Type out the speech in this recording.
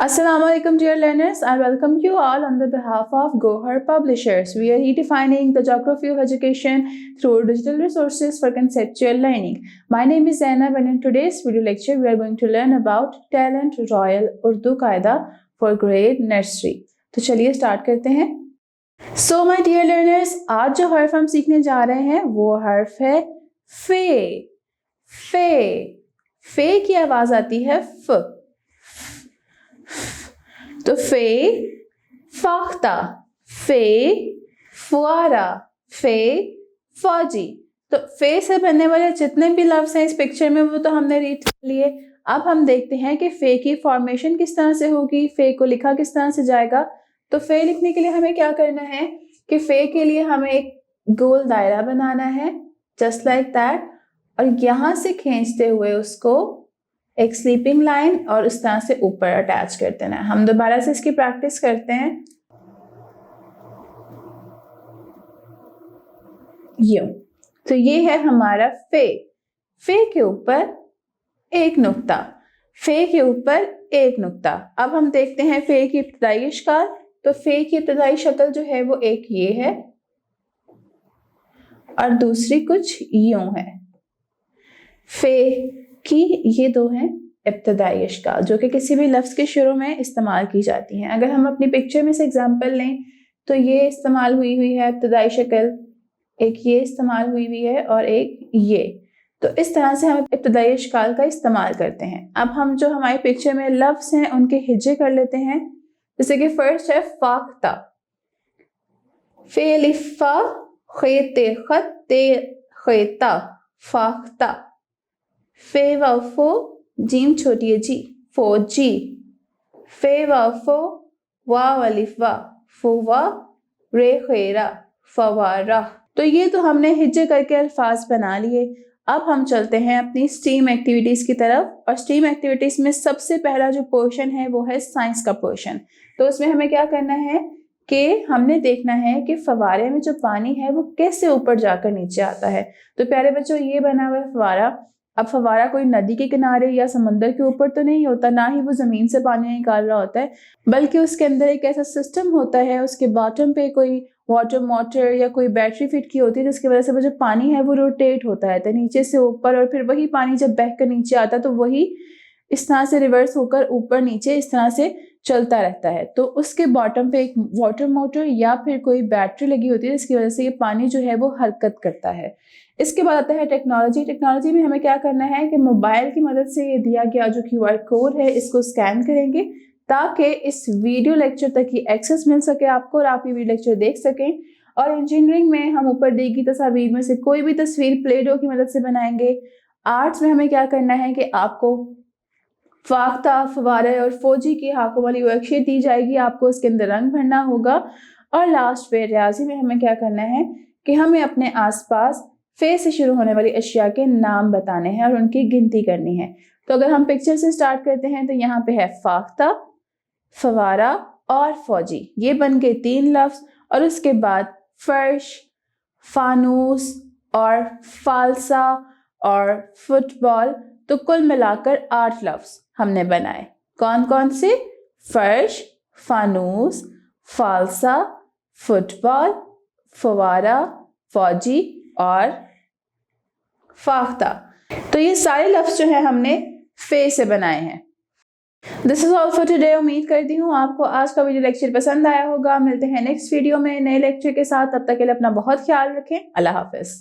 Assalamu alaikum dear learners, I welcome you all on the behalf of Gohar Publishers. We are redefining the geography of education through digital resources for conceptual learning. My name is Zainab and in today's video lecture we are going to learn about Talent Royal Urdu Qaida for grade nursery. तो चलिए start करते हैं. So my dear learners, आज जो हर्फ हम सीखने जा रहे हैं वो हर्फ है फे. फे की आवाज आती है फ. तो फे फाख्ता, फे फुआरा, फे फौजी. तो फे से बनने वाले जितने भी लफ्ज़ हैं इस पिक्चर में वो तो हमने रीड कर लिए. अब हम देखते हैं कि फे की फॉर्मेशन किस तरह से होगी, फे को लिखा किस तरह से जाएगा. तो फे लिखने के लिए हमें क्या करना है कि फे के लिए हमें एक गोल दायरा बनाना है जस्ट लाइक दैट, और यहाँ से खींचते हुए उसको एक स्लीपिंग लाइन और उस तरह से ऊपर अटैच कर देना है. हम दोबारा से इसकी प्रैक्टिस करते हैं. यूं. तो ये है हमारा फे. फे के ऊपर एक नुक्ता, फे के ऊपर एक नुक्ता. अब हम देखते हैं फे की इब्तदाई अशकाल. तो फे की इब्तदाई शक्ल जो है वो एक ये है और दूसरी कुछ यूं है. फे की ये दो हैं इब्तदाई अशकाल जो कि किसी भी लफ्ज़ के शुरू में इस्तेमाल की जाती हैं. अगर हम अपनी पिक्चर में से एग्जांपल लें तो ये इस्तेमाल हुई है इब्तदाई शक्ल, एक ये इस्तेमाल हुई है और एक ये. तो इस तरह से हम इब्तदाई अशकाल का इस्तेमाल करते हैं. अब हम जो हमारी पिक्चर में लफ्ज़ हैं उनके हिज्जे कर लेते हैं. जैसे कि फर्स्ट है फाख्ता, फे लिफा खेते खत्ते खेता, फाख्ता. फे वफो जीम छोटी है जी, फौजी. फे वफो वाव अलिफ वा, फुवा रे खैरा, फवारा. तो ये तो हमने हिज्जे करके अल्फाज बना लिए. अब हम चलते हैं अपनी स्ट्रीम एक्टिविटीज़ की तरफ. और स्ट्रीम एक्टिविटीज़ में सबसे पहला जो पोर्शन है वो है साइंस का पोर्शन. तो उसमें हमें क्या करना है कि हमने देखना है कि फवारे में जो पानी है वो कैसे ऊपर जाकर नीचे आता है. तो प्यारे बच्चों ये बना हुआ है फवारा. अब फवारा कोई नदी के किनारे या समंदर के ऊपर तो नहीं होता, ना ही वो ज़मीन से पानी निकाल रहा होता है, बल्कि उसके अंदर एक ऐसा सिस्टम होता है, उसके बॉटम पे कोई वाटर मोटर या कोई बैटरी फिट की होती है जिसकी वजह से वो जो पानी है वो रोटेट होता है तो नीचे से ऊपर, और फिर वही पानी जब बह कर नीचे आता है तो वही इस तरह से रिवर्स होकर ऊपर नीचे इस तरह से चलता रहता है. तो उसके बॉटम पे एक वाटर मोटर या फिर कोई बैटरी लगी होती है जिसकी वजह से ये पानी जो है वो हरकत करता है. इसके बाद आता है टेक्नोलॉजी. टेक्नोलॉजी में हमें क्या करना है कि मोबाइल की मदद से ये दिया गया जो QR कोड है इसको स्कैन करेंगे ताकि इस वीडियो लेक्चर तक की एक्सेस मिल सके आपको और आप ये वीडियो लेक्चर देख सकें. और इंजीनियरिंग में हम ऊपर दी गई तस्वीर में से कोई भी तस्वीर प्ले डो की मदद से बनाएंगे. आर्ट्स में हमें क्या करना है कि आपको फाख्ता, फवारे और फौजी की हाकों वाली वर्कशीट दी जाएगी, आपको उसके अंदर रंग भरना होगा. और लास्ट पे रियाजी में हमें क्या करना है कि हमें अपने आसपास फे से शुरू होने वाली अशिया के नाम बताने हैं और उनकी गिनती करनी है. तो अगर हम पिक्चर से स्टार्ट करते हैं तो यहाँ पे है फाख्ता, फवारा और फौजी. ये बन गए 3 लफ्ज़. और उसके बाद फर्श, फानूस और फालसा और फुटबॉल. तो कुल मिलाकर 8 लफ्ज़ हमने बनाए. कौन कौन से? फर्श, फानूस, फालसा, फुटबॉल, फवारा, फौजी और फाख्ता. तो ये सारे लफ्ज़ जो हैं हमने फे से बनाए हैं. This is all for today. उम्मीद करती हूँ आपको आज का वीडियो लेक्चर पसंद आया होगा. मिलते हैं नेक्स्ट वीडियो में नए लेक्चर के साथ. तब तक के लिए अपना बहुत ख्याल रखें. अल्लाह हाफिज़.